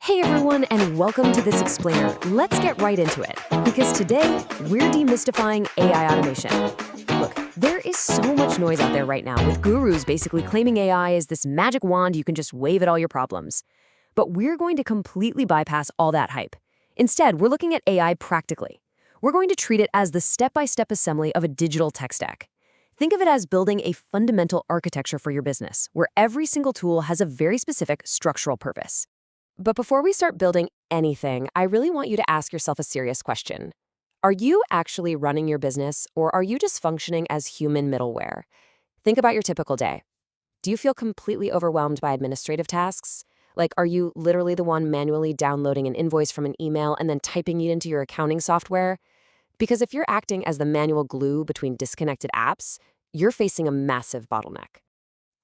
Hey everyone, and welcome to this explainer. Let's get right into it, because today we're demystifying AI automation. Look, there is so much noise out there right now with gurus basically claiming AI is this magic wand you can just wave at all your problems. But we're going to completely bypass all that hype. Instead, we're looking at AI practically. We're going to treat it as the step-by-step assembly of a digital tech stack. Think of it as building a fundamental architecture for your business, where every single tool has a very specific structural purpose. But before we start building anything, I really want you to ask yourself a serious question. Are you actually running your business, or are you just functioning as human middleware? Think about your typical day. Do you feel completely overwhelmed by administrative tasks? Like, are you literally the one manually downloading an invoice from an email and then typing it into your accounting software? Because if you're acting as the manual glue between disconnected apps, you're facing a massive bottleneck.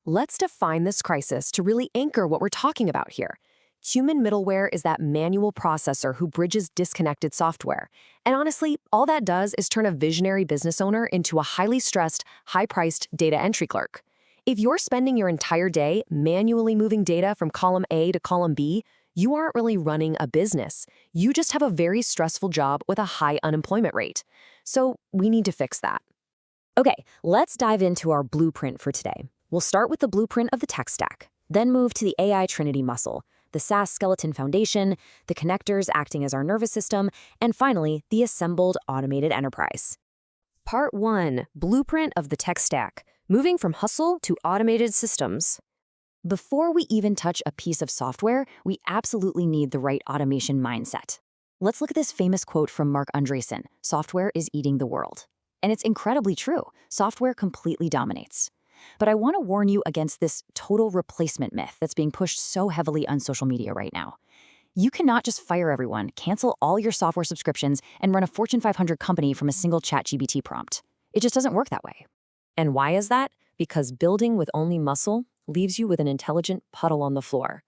Let's define this crisis to really anchor what we're talking about here. Human middleware is that manual processor who bridges disconnected software. And honestly, all that does is turn a visionary business owner into a highly stressed, high-priced data entry clerk. If you're spending your entire day manually moving data from column A to column B, you aren't really running a business. You just have a very stressful job with a high unemployment rate. So we need to fix that. Okay, let's dive into our blueprint for today. We'll start with the blueprint of the tech stack, then move to the AI Trinity muscle, the SaaS skeleton foundation, the connectors acting as our nervous system, and finally, the assembled automated enterprise. Part 1. Blueprint of the tech stack, moving from hustle to automated systems. Before we even touch a piece of software, we absolutely need the right automation mindset. Let's look at this famous quote from Mark Andreessen, "Software is eating the world." And it's incredibly true. Software completely dominates. But I want to warn you against this total replacement myth that's being pushed so heavily on social media right now. You cannot just fire everyone, cancel all your software subscriptions, and run a Fortune 500 company from a single ChatGPT prompt. It just doesn't work that way. And why is that? Because building with only muscle leaves you with an intelligent puddle on the floor.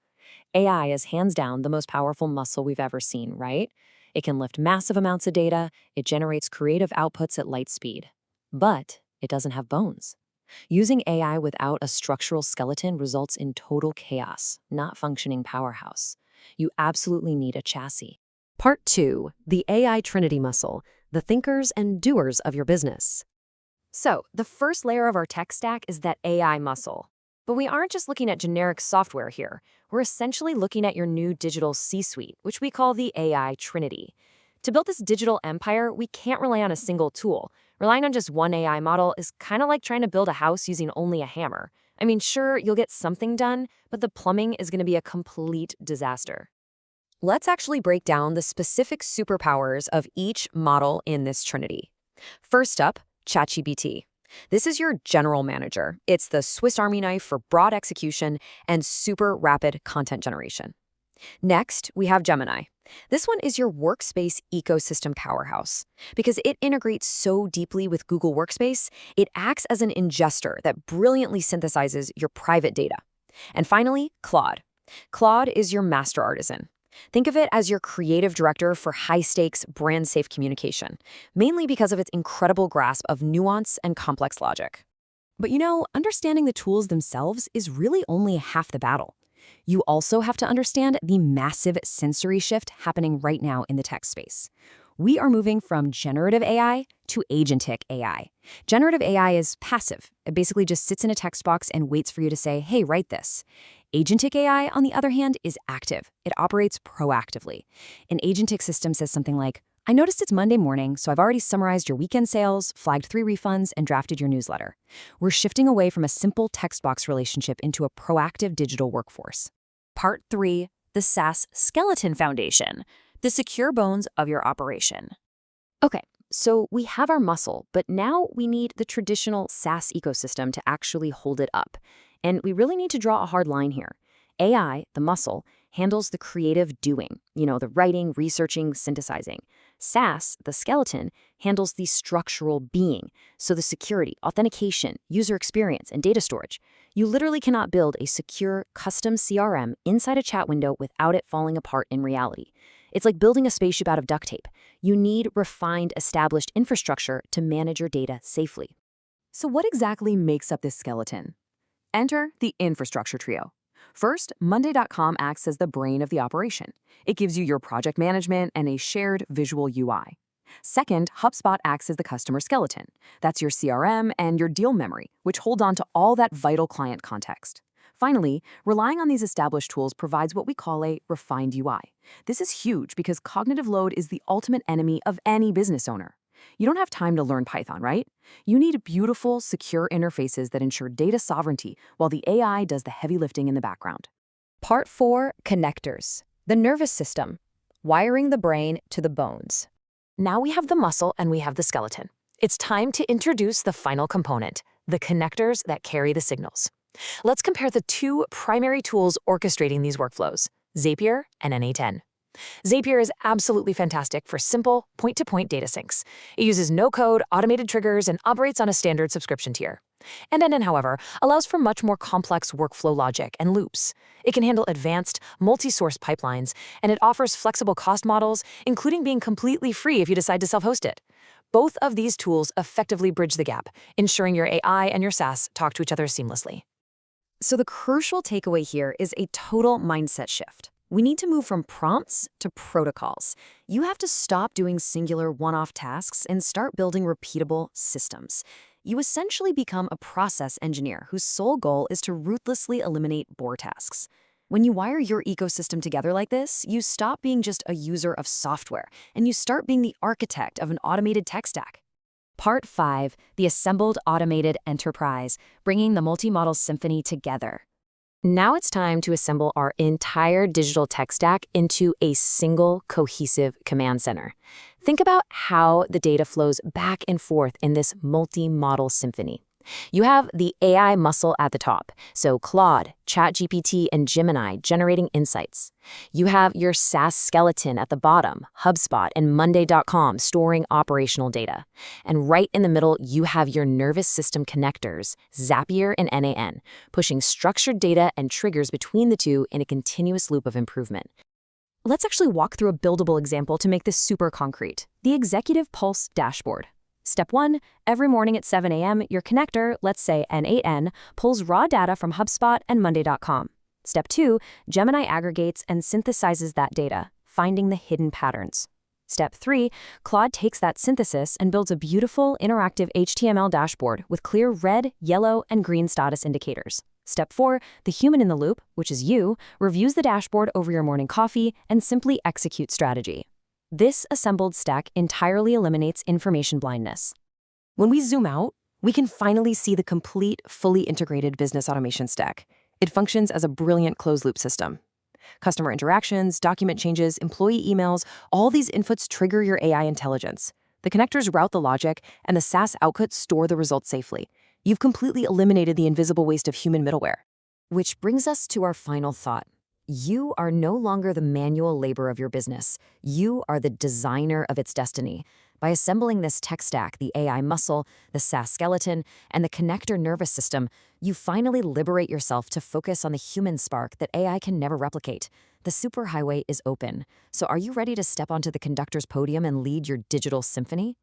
AI is hands down the most powerful muscle we've ever seen, right? It can lift massive amounts of data, it generates creative outputs at light speed. But it doesn't have bones. Using AI without a structural skeleton results in total chaos, not functioning powerhouse. You absolutely need a chassis. Part 2. The AI Trinity muscle, the thinkers and doers of your business. So, the first layer of our tech stack is that AI muscle. But we aren't just looking at generic software here. We're essentially looking at your new digital C-suite, which we call the AI Trinity. To build this digital empire, we can't rely on a single tool. Relying on just one AI model is kind of like trying to build a house using only a hammer. I mean, sure, you'll get something done, but the plumbing is going to be a complete disaster. Let's actually break down the specific superpowers of each model in this trinity. First up, ChatGPT. This is your general manager. It's the Swiss Army knife for broad execution and super rapid content generation. Next, we have Gemini. This one is your workspace ecosystem powerhouse. Because it integrates so deeply with Google Workspace, it acts as an ingester that brilliantly synthesizes your private data. And finally, Claude. Claude is your master artisan. Think of it as your creative director for high-stakes, brand-safe communication, mainly because of its incredible grasp of nuance and complex logic. But understanding the tools themselves is really only half the battle. You also have to understand the massive sensory shift happening right now in the tech space. We are moving from generative AI to agentic AI. Generative AI is passive. It basically just sits in a text box and waits for you to say, "Hey, write this." Agentic AI, on the other hand, is active. It operates proactively. An agentic system says something like, "I noticed it's Monday morning, so I've already summarized your weekend sales, flagged 3 refunds, and drafted your newsletter." We're shifting away from a simple text box relationship into a proactive digital workforce. Part 3. The SaaS skeleton foundation, the secure bones of your operation. Okay, so we have our muscle, but now we need the traditional SaaS ecosystem to actually hold it up. And we really need to draw a hard line here. AI, the muscle, handles the creative doing, the writing, researching, synthesizing. SaaS, the skeleton, handles the structural being, so the security, authentication, user experience, and data storage. You literally cannot build a secure, custom CRM inside a chat window without it falling apart in reality. It's like building a spaceship out of duct tape. You need refined, established infrastructure to manage your data safely. So what exactly makes up this skeleton? Enter the infrastructure trio. First, Monday.com acts as the brain of the operation. It gives you your project management and a shared visual UI. Second, HubSpot acts as the customer skeleton. That's your CRM and your deal memory, which hold on to all that vital client context. Finally, relying on these established tools provides what we call a refined UI. This is huge because cognitive load is the ultimate enemy of any business owner. You don't have time to learn Python, right? You need beautiful, secure interfaces that ensure data sovereignty while the AI does the heavy lifting in the background. Part 4, connectors. The nervous system, wiring the brain to the bones. Now we have the muscle and we have the skeleton. It's time to introduce the final component, the connectors that carry the signals. Let's compare the two primary tools orchestrating these workflows, Zapier and NA10. Zapier is absolutely fantastic for simple, point-to-point data syncs. It uses no-code, automated triggers, and operates on a standard subscription tier. NN, however, allows for much more complex workflow logic and loops. It can handle advanced, multi-source pipelines, and it offers flexible cost models, including being completely free if you decide to self-host it. Both of these tools effectively bridge the gap, ensuring your AI and your SaaS talk to each other seamlessly. So the crucial takeaway here is a total mindset shift. We need to move from prompts to protocols. You have to stop doing singular one-off tasks and start building repeatable systems. You essentially become a process engineer whose sole goal is to ruthlessly eliminate bore tasks. When you wire your ecosystem together like this, you stop being just a user of software, and you start being the architect of an automated tech stack. Part 5, the assembled automated enterprise, bringing the multi-model symphony together. Now it's time to assemble our entire digital tech stack into a single cohesive command center. Think about how the data flows back and forth in this multi-model symphony. You have the AI muscle at the top, so Claude, ChatGPT, and Gemini generating insights. You have your SaaS skeleton at the bottom, HubSpot and Monday.com storing operational data. And right in the middle, you have your nervous system connectors, Zapier and NAN, pushing structured data and triggers between the two in a continuous loop of improvement. Let's actually walk through a buildable example to make this super concrete. The Executive Pulse dashboard. Step 1, every morning at 7 a.m., your connector, let's say N8N, pulls raw data from HubSpot and Monday.com. Step 2, Gemini aggregates and synthesizes that data, finding the hidden patterns. Step 3, Claude takes that synthesis and builds a beautiful, interactive HTML dashboard with clear red, yellow, and green status indicators. Step 4, the human in the loop, which is you, reviews the dashboard over your morning coffee and simply executes strategy. This assembled stack entirely eliminates information blindness. When we zoom out, we can finally see the complete, fully integrated business automation stack. It functions as a brilliant closed-loop system. Customer interactions, document changes, employee emails, all these inputs trigger your AI intelligence. The connectors route the logic, and the SaaS outputs store the results safely. You've completely eliminated the invisible waste of human middleware. Which brings us to our final thought. You are no longer the manual labor of your business. You are the designer of its destiny. By assembling this tech stack, the AI muscle, the SaaS skeleton, and the connector nervous system, you finally liberate yourself to focus on the human spark that AI can never replicate. The superhighway is open. So are you ready to step onto the conductor's podium and lead your digital symphony?